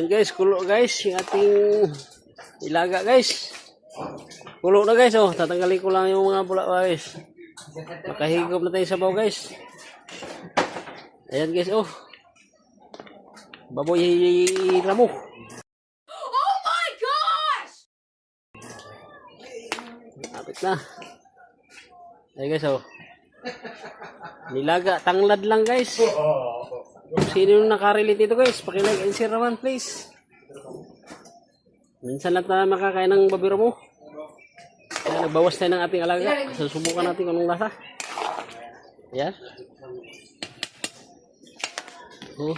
guys, kulo guys, yung ating ilaga guys. Kulo na guys, oh, tatanggalin ko lang yung mga bula guys. Makahigop na tayo sa baw guys. Ayan guys, oh. Baboy ramo. Oh my gosh! Kapit na. Ayan guys, oh. Nilaga, tanglad lang guys. Sino yung nakarelate ito guys? Pakilike and share naman please. Minsan lang tayo makakain ng babiro mo. Kaya nagbawas tayo ng ating alaga. Susubukan natin kung anong lasa. Ayan. Oh.